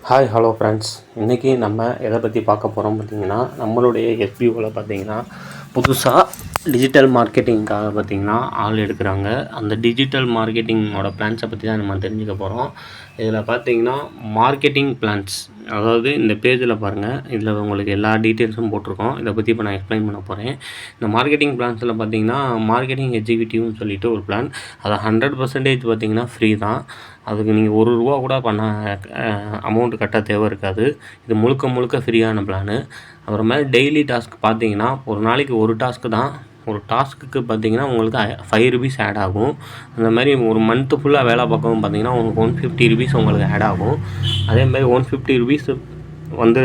Hello friends. இன்றைக்கி நம்ம எதை பற்றி பார்க்க போகிறோம் பார்த்திங்கன்னா, நம்மளுடைய எஃபிஓவில் பார்த்திங்கன்னா புதுசாக டிஜிட்டல் மார்க்கெட்டிங்காக பார்த்திங்கன்னா ஆள் எடுக்கிறாங்க. அந்த டிஜிட்டல் மார்க்கெட்டிங்கோட பிளான்ஸை பற்றி தான் நம்ம தெரிஞ்சுக்க போகிறோம். இதில் பார்த்திங்கன்னா மார்க்கெட்டிங் பிளான்ஸ், அதாவது இந்த பேஜில் பாருங்கள், இதில் உங்களுக்கு எல்லா டீட்டெயில்ஸும் போட்டிருக்கோம். இதை பற்றி இப்போ நான் எக்ஸ்பிளைன் பண்ண போகிறேன். இந்த மார்க்கெட்டிங் பிளான்ஸில் பார்த்திங்கன்னா மார்க்கெட்டிங் எக்ஸிக்யூட்டிவ்னு சொல்லிட்டு ஒரு பிளான், அதை 100% பார்த்திங்கன்னா ஃப்ரீ தான். அதுக்கு நீங்கள் ₹1 கூட அமௌண்ட் கட்ட தேவை இருக்காது. இது முழுக்க ஃப்ரீயான பிளானு. அப்புறமா டெய்லி டாஸ்க் பார்த்தீங்கன்னா, ஒரு நாளைக்கு ஒரு டாஸ்க்கு தான். ஒரு டாஸ்க்குக்கு பார்த்தீங்கன்னா உங்களுக்கு ₹5 ஆட் ஆகும். அந்த மாதிரி ஒரு மந்த்து ஃபுல்லாக வேலை பார்க்கவும் பார்த்தீங்கன்னா உங்களுக்கு ₹150 உங்களுக்கு ஆட் ஆகும். அதேமாதிரி ₹150 வந்து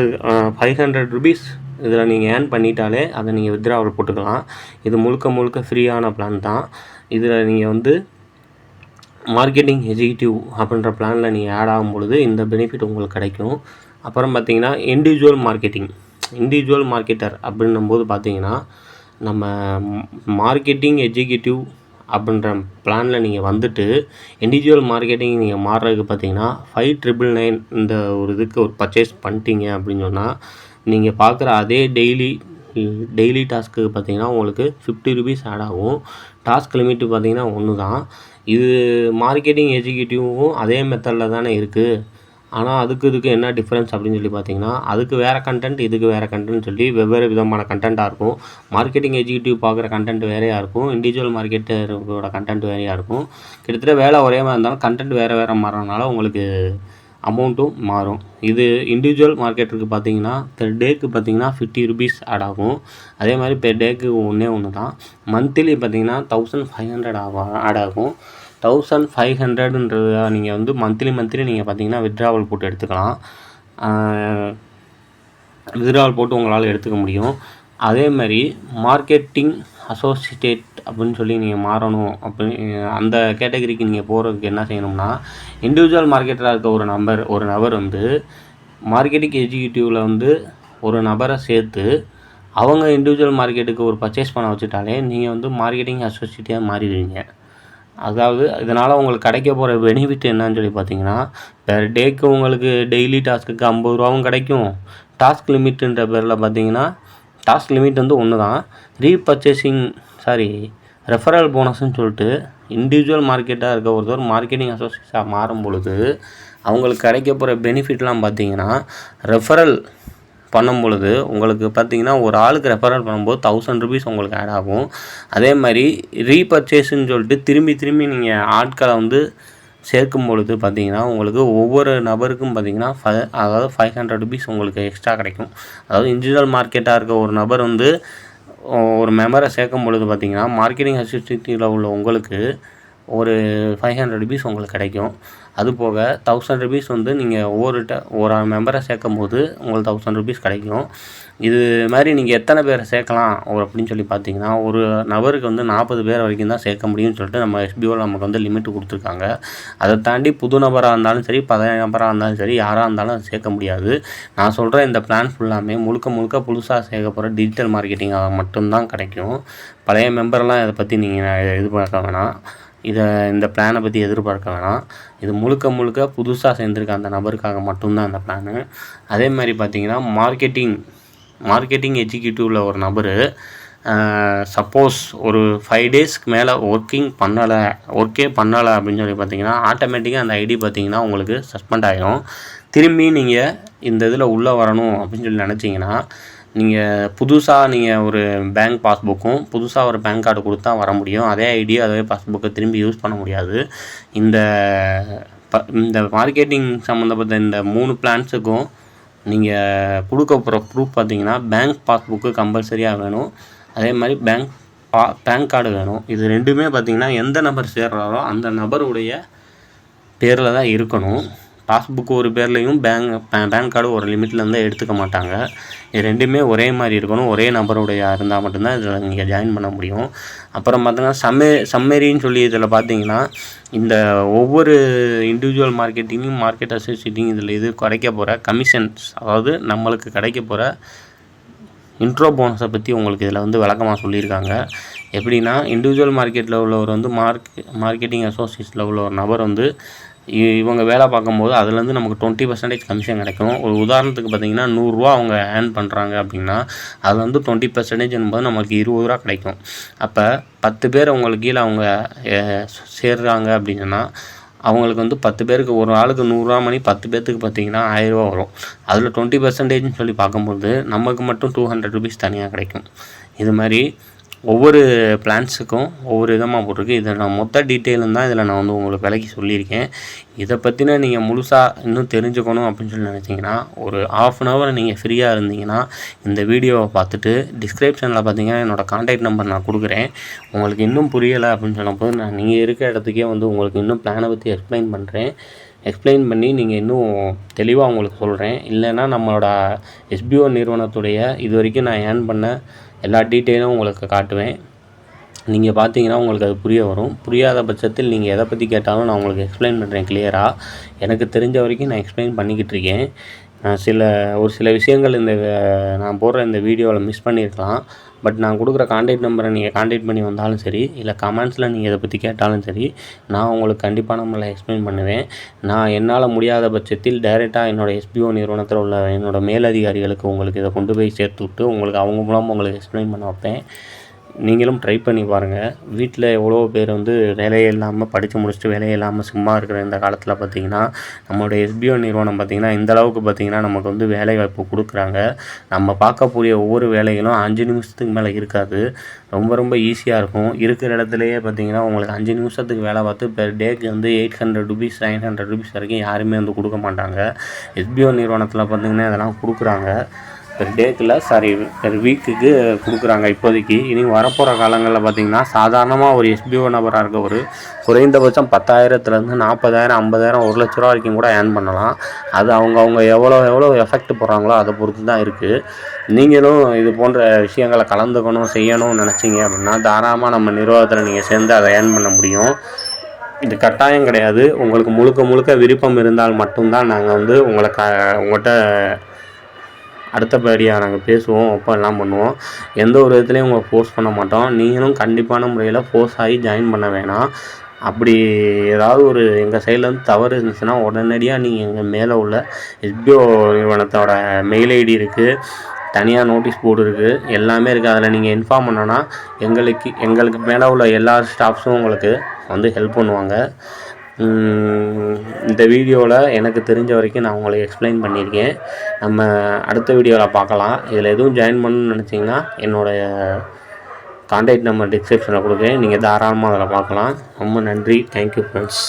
₹500 இதில் நீங்கள் ஏர்ன் பண்ணிட்டாலே அதை நீங்கள் வித்ட்ராவல் போட்டுக்கலாம். இது முழுக்க ஃப்ரீயான பிளான் தான். இதில் நீங்கள் வந்து மார்க்கெட்டிங் எக்ஸிக்யூட்டிவ் அப்படின்ற பிளானில் நீங்கள் ஆட் ஆகும் பொழுது இந்த பெனிஃபிட் உங்களுக்கு கிடைக்கும். அப்புறம் பார்த்தீங்கன்னா இண்டிவிஜுவல் மார்க்கெட்டர் அப்படின்னும்போது பார்த்தீங்கன்னா, நம்ம மார்க்கெட்டிங் எக்ஸிக்யூட்டிவ் அப்படின்ற பிளானில் நீங்கள் வந்துட்டு இண்டிவிஜுவல் மார்க்கெட்டிங் நீங்கள் மாறுறதுக்கு பார்த்தீங்கன்னா 5,999 இந்த ஒரு இதுக்கு ஒரு பர்ச்சேஸ் பண்ணிட்டீங்க அப்படின்னு சொன்னால், நீங்கள் பார்க்குற அதே டெய்லி டாஸ்க்கு பார்த்தீங்கன்னா உங்களுக்கு ₹50 ஆட் ஆகும். டாஸ்க் லிமிட்டு பார்த்தீங்கன்னா 1 தான். இது மார்க்கெட்டிங் எக்ஸிக்யூட்டிவும் அதே மெத்தடில் தானே இருக்குது. ஆனால் இதுக்கு என்ன டிஃப்ரென்ஸ் அப்படின்னு சொல்லி பார்த்தீங்கன்னா, அதுக்கு வேறு கண்டென்ட், இதுக்கு வேறு கண்டென்ட் சொல்லி வெவ்வேறு விதமான கண்டென்ட்டாக இருக்கும். மார்க்கெட்டிங் எக்ஸிக்யூட்டிவ் பார்க்குற கண்டென்ட் வேறையாக இருக்கும். இண்டிவிஜுவல் மார்க்கெட்டரோட கண்டென்ட் வேறையாக இருக்கும். கிட்டத்தட்ட வேலை ஒரே மாதிரி இருந்தாலும் கண்டென்ட் வேறு மாறனால உங்களுக்கு அமௌண்ட்டும் மாறும். இது இண்டிவிஜுவல் மார்க்கெட்டருக்கு பார்த்தீங்கன்னா பெர் டேக்கு பார்த்தீங்கன்னா ₹50 ஆட் ஆகும். அதே மாதிரி பெர் டேக்கு ஒன்று தான். மந்த்லி பார்த்தீங்கன்னா 1,500 ஆட் ஆகும். 1,500ன்றது நீங்கள் வந்து மந்த்லி நீங்கள் பார்த்தீங்கன்னா வித்ட்ராவல் போட்டு எடுத்துக்கலாம். வித்ட்ராவல் போட்டு உங்களால் எடுத்துக்க முடியும். அதே மாதிரி மார்க்கெட்டிங் அசோசியேட் அப்படின்னு சொல்லி நீங்கள் மாறணும் அந்த கேட்டகரிக்கு நீங்கள் போகிறதுக்கு என்ன செய்யணும்னா, இண்டிவிஜுவல் மார்க்கெட்டராக இருக்க ஒரு நபர் வந்து மார்க்கெட்டிங் எக்ஸிக்யூட்டிவில் வந்து ஒரு நபரை சேர்த்து அவங்க இண்டிவிஜுவல் மார்க்கெட்டுக்கு ஒரு பர்ச்சேஸ் பண்ண வச்சுட்டாலே நீங்கள் வந்து மார்க்கெட்டிங் அசோசியேட்டாக மாறிடுவீங்க. அதாவது இதனால் உங்களுக்கு கிடைக்க போகிற பெனிஃபிட் என்னன்னு சொல்லி பார்த்தீங்கன்னா, பெர் டேக்கு உங்களுக்கு டெய்லி டாஸ்க்குக்கு ₹50 கிடைக்கும். டாஸ்க் லிமிட்டுன்ற பேரில் பார்த்தீங்கன்னா, டாஸ்க் லிமிட் வந்து 1 தான். ரெஃபரல் போனஸ்ன்னு சொல்லிட்டு இண்டிவிஜுவல் மார்க்கெட்டாக இருக்க ஒருத்தர் மார்க்கெட்டிங் அசோசியேட்டாக மாறும் பொழுது அவங்களுக்கு கிடைக்க போகிற பெனிஃபிட்லாம் பார்த்தீங்கன்னா, ரெஃபரல் பண்ணும் பொழுது உங்களுக்கு பார்த்தீங்கன்னா ஒரு ஆளுக்கு ரெஃபரல் பண்ணும்போது ₹1,000 உங்களுக்கு ஆட் ஆகும். அதே மாதிரி ரீபர்ச்சேஸ்ன்னு சொல்லிட்டு திரும்பி நீங்கள் ஆட்களை வந்து சேர்க்கும் பொழுது பார்த்தீங்கன்னா உங்களுக்கு ஒவ்வொரு நபருக்கும் பார்த்தீங்கன்னா அதாவது ₹500 உங்களுக்கு எக்ஸ்ட்ரா கிடைக்கும். அதாவது இண்டிவிஜுவல் மார்க்கெட்டாக இருக்க ஒரு நபர் வந்து ஒரு மெம்பரை சேர்க்கும் பொழுது பார்த்தீங்கன்னா மார்க்கெட்டிங் அசோசியேட்டிவில் உள்ள உங்களுக்கு ஒரு ₹500 உங்களுக்கு கிடைக்கும். அதுபோக ₹1,000 வந்து நீங்கள் ஒரு மெம்பரை சேர்க்கும் போது உங்களுக்கு ₹1,000 கிடைக்கும். இது மாதிரி நீங்கள் எத்தனை பேரை சேர்க்கலாம் அப்படின்னு சொல்லி பார்த்தீங்கன்னா, ஒரு நபருக்கு வந்து 40 பேர் வரைக்கும் தான் சேர்க்க முடியும்னு சொல்லிட்டு நம்ம எஸ்பிஓவில் நமக்கு வந்து லிமிட்டு கொடுத்துருக்காங்க. அதை தாண்டி புது நபராக இருந்தாலும் சரி, பழைய நபராக இருந்தாலும் சரி, யாராக இருந்தாலும் அதை சேர்க்க முடியாது. நான் சொல்கிற இந்த பிளான் ஃபுல்லாமே முழுக்க புதுசாக சேர்க்க போகிற டிஜிட்டல் மார்க்கெட்டிங்காக மட்டும்தான் கிடைக்கும். பழைய மெம்பர்லாம் இதை பற்றி நீங்கள் எதிர்பார்க்க வேணாம். இந்த பிளானை பற்றி எதிர்பார்க்க வேணாம். இது முழுக்க புதுசாக சேர்ந்துருக்க அந்த நபருக்காக மட்டும்தான் அந்த பிளானு. அதே மாதிரி பார்த்தீங்கன்னா மார்க்கெட்டிங் எக்ஸிக்யூட்டிவில் ஒரு நபர் சப்போஸ் ஒரு 5 டேஸ்க்கு மேலே ஒர்க்கே பண்ணலை அப்படின்னு சொல்லி பார்த்தீங்கன்னா, ஆட்டோமேட்டிக்காக அந்த ஐடி பார்த்தீங்கன்னா உங்களுக்கு சஸ்பெண்ட் ஆகிடும். திரும்பி நீங்கள் இந்த இதில் உள்ளே வரணும் அப்படின்னு சொல்லி நினச்சிங்கன்னா, நீங்கள் புதுசாக ஒரு பேங்க் பாஸ்புக்கும் புதுசாக ஒரு பேங்க் கார்டு கொடுத்தா வர முடியும். அதே ஐடியா அதே பாஸ்புக்கை திரும்பி யூஸ் பண்ண முடியாது. இந்த மார்க்கெட்டிங் சம்மந்தப்பட்ட இந்த 3 பிளான்ஸுக்கும் நீங்கள் கொடுக்க போகிற ப்ரூஃப் பார்த்தீங்கன்னா பேங்க் பாஸ்புக்கு கம்பல்சரியாக வேணும். அதே மாதிரி பேங்க் கார்டு வேணும். இது 2மே பார்த்தீங்கன்னா எந்த நபர் சேர்றாரோ அந்த நபருடைய பேரில் தான் இருக்கணும். பாஸ்புக்கு ஒரு பேர்லையும் பேங்க் கார்டு ஒரு லிமிட்லேருந்து எடுத்துக்க மாட்டாங்க. இது 2மே ஒரே மாதிரி இருக்கணும். ஒரே நபருடைய இருந்தால் மட்டும்தான் இதில் நீங்கள் ஜாயின் பண்ண முடியும். அப்புறம் பார்த்தீங்கன்னா சம்மரின்னு சொல்லி இதில் பார்த்தீங்கன்னா, இந்த ஒவ்வொரு இண்டிவிஜுவல் மார்க்கெட்டிங்கும் மார்க்கெட் அசோசியேட்டிங் இதில் கிடைக்க போகிற கமிஷன்ஸ், அதாவது நம்மளுக்கு கிடைக்க போகிற இன்ட்ரோ போனஸை பற்றி உங்களுக்கு இதில் வந்து விளக்கமாக சொல்லியிருக்காங்க. எப்படின்னா, இண்டிவிஜுவல் மார்க்கெட்டில் உள்ளவர் வந்து மார்க்கெட்டிங் அசோசியேட்டில் உள்ள ஒரு நபர் வந்து இவங்க வேலை பார்க்கும்போது அதுலேருந்து நமக்கு 20% கமிஷன் கிடைக்கும். ஒரு உதாரணத்துக்கு பார்த்தீங்கன்னா ரூ. 100 அவங்க ஏர்ன் பண்ணுறாங்க அப்படின்னா அதில் வந்து 20% என்பது நமக்கு ரூ. 20 கிடைக்கும். அப்போ 10 பேர் உங்களுக்கு கீழே அவங்க சேர்றாங்க அப்படின்னா அவங்களுக்கு வந்து 10 பேருக்கு ஒரு ஆளுக்கு ரூ. 100 மணி 10 பேர்த்துக்கு பார்த்தீங்கன்னா ரூ. 1000 வரும். அதில் 20%ன்னு சொல்லி பார்க்கும்போது நமக்கு மட்டும் ₹200 தனியாக கிடைக்கும். இது மாதிரி ஒவ்வொரு பிளான்ஸுக்கும் ஒவ்வொரு விதமாக போட்டிருக்கு. இதை நான் மொத்த டீட்டெயிலும் தான் இதில் நான் வந்து உங்களுக்கு விலைக்கு சொல்லியிருக்கேன். இதை பற்றின நீங்கள் முழுசாக இன்னும் தெரிஞ்சுக்கணும் அப்படின்னு சொல்லி நினச்சிங்கன்னா ஒரு 1/2 hour நீங்கள் ஃப்ரீயாக இருந்தீங்கன்னா இந்த வீடியோவை பார்த்துட்டு டிஸ்கிரிப்ஷனில் பார்த்தீங்கன்னா என்னோடய கான்டாக்ட் நம்பர் நான் கொடுக்குறேன். உங்களுக்கு இன்னும் புரியலை அப்படின்னு சொல்லும்போது நான் நீங்கள் இருக்க இடத்துக்கே வந்து உங்களுக்கு இன்னும் பிளானை பற்றி எக்ஸ்பிளைன் பண்ணி நீங்கள் இன்னும் தெளிவாக உங்களுக்கு சொல்கிறேன். இல்லைன்னா நம்மளோட SBO நிறுவனத்துடைய இது வரைக்கும் நான் ஏர்ன் பண்ண எல்லா டீட்டெயிலும் உங்களுக்கு காட்டுவேன். நீங்கள் பார்த்தீங்கன்னா உங்களுக்கு அது புரிய வரும். புரியாத பட்சத்தில் நீங்கள் எதை பற்றி கேட்டாலும் நான் உங்களுக்கு எக்ஸ்பிளைன் பண்ணுறேன் கிளியராக. எனக்கு தெரிஞ்ச வரைக்கும் நான் எக்ஸ்பிளைன் பண்ணிக்கிட்டு இருக்கேன். ஒரு சில விஷயங்கள் நான் போடுற இந்த வீடியோவில் மிஸ் பண்ணியிருக்கலாம். பட் நான் கொடுக்குற கான்டாக்ட் நம்பரை நீங்கள் கான்டாக்ட் பண்ணி வந்தாலும் சரி, இல்லை கமெண்ட்ஸில் நீங்கள் இதை பற்றி கேட்டாலும் சரி, நான் உங்களுக்கு கண்டிப்பான முறையில் எக்ஸ்பிளைன் பண்ணுவேன். நான் என்னால் முடியாத பட்சத்தில் டைரெக்டாக என்னோடய SBO நிறுவனத்தில் உள்ள என்னோடய மேலதிகாரிகளுக்கு உங்களுக்கு இதை கொண்டு போய் சேர்த்து விட்டு உங்களுக்கு அவங்க மூலமாக உங்களுக்கு எக்ஸ்பிளைன் பண்ண வைப்பேன். நீங்களும் ட்ரை பண்ணி பாருங்கள். வீட்டில் எவ்வளோ பேர் வந்து வேலையே இல்லாமல் படித்து முடிச்சுட்டு வேலையே இல்லாமல் சும்மா இருக்கிற இந்த காலத்தில் பார்த்திங்கன்னா நம்மளுடைய SBO நிறுவனம் பார்த்திங்கன்னா இந்தளவுக்கு பார்த்திங்கன்னா நமக்கு வந்து வேலை வாய்ப்பு கொடுக்குறாங்க. நம்ம பார்க்கக்கூடிய ஒவ்வொரு வேலைகளும் 5 நிமிஷத்துக்கு மேலே இருக்காது. ரொம்ப ஈஸியாக இருக்கும். இருக்கிற இடத்துலையே பார்த்திங்கன்னா உங்களுக்கு 5 நிமிஷத்துக்கு வேலை பார்த்து பெர் டேக்கு வந்து ₹800 ₹900 வரைக்கும் யாருமே வந்து கொடுக்க மாட்டாங்க. SBO நிறுவனத்தில் பார்த்திங்கன்னா இதெல்லாம் கொடுக்குறாங்க. பெர் டேக்கில் பெர் வீக்குக்கு கொடுக்குறாங்க இப்போதைக்கு. இனி வரப்போகிற காலங்களில் பார்த்திங்கன்னா சாதாரணமாக ஒரு SBO நபராக இருக்க ஒரு குறைந்தபட்சம் 10,000லேருந்து 40,000 50,000 ₹1,00,000 வரைக்கும் கூட ஏர்ன் பண்ணலாம். அது அவங்க எவ்வளோ எஃபெக்ட் போடுறாங்களோ அதை பொறுத்து தான் இருக்குது. நீங்களும் இது போன்ற விஷயங்களை கலந்துக்கணும் செய்யணும்னு நினச்சிங்க அப்படின்னா தாராளமாக நம்ம நிறுவனத்தில் நீங்கள் சேர்ந்து அதை ஏர்ன் பண்ண முடியும். இது கட்டாயம் கிடையாது. உங்களுக்கு முழுக்க விருப்பம் இருந்தால் மட்டும்தான் நாங்கள் வந்து உங்கள்கிட்ட அடுத்தபடியாக நாங்கள் பேசுவோம், எல்லாம் பண்ணுவோம். எந்த ஒரு விதத்துலையும் உங்களை ஃபோர்ஸ் பண்ண மாட்டோம். நீங்களும் கண்டிப்பான முறையில் ஃபோர்ஸ் ஆகி ஜாயின் பண்ண வேணாம். அப்படி ஏதாவது ஒரு எங்கள் சைட்லேருந்து தவறு இருந்துச்சுன்னா உடனடியாக நீங்கள் எங்கள் மேலே உள்ள SBO நிறுவனத்தோட மெயில் ஐடி இருக்குது, தனியாக நோட்டீஸ் போர்டு இருக்குது, எல்லாமே இருக்குது. அதில் நீங்கள் இன்ஃபார்ம் பண்ணோன்னா எங்களுக்கு மேலே உள்ள எல்லா ஸ்டாஃப்ஸும் உங்களுக்கு வந்து ஹெல்ப் பண்ணுவாங்க. இந்த வீடியோவில் எனக்கு தெரிஞ்ச வரைக்கும் நான் உங்களுக்கு எக்ஸ்பிளைன் பண்ணியிருக்கேன். நம்ம அடுத்த வீடியோவில் பார்க்கலாம். இதில் எதுவும் ஜாயின் பண்ணணும்னு நினச்சிங்கன்னா என்னோடய கான்டாக்ட் நம்பர் டிஸ்கிரிப்ஷனில் கொடுக்குறேன். நீங்கள் தாராளமாக அதில் பார்க்கலாம். ரொம்ப நன்றி. Thank you friends.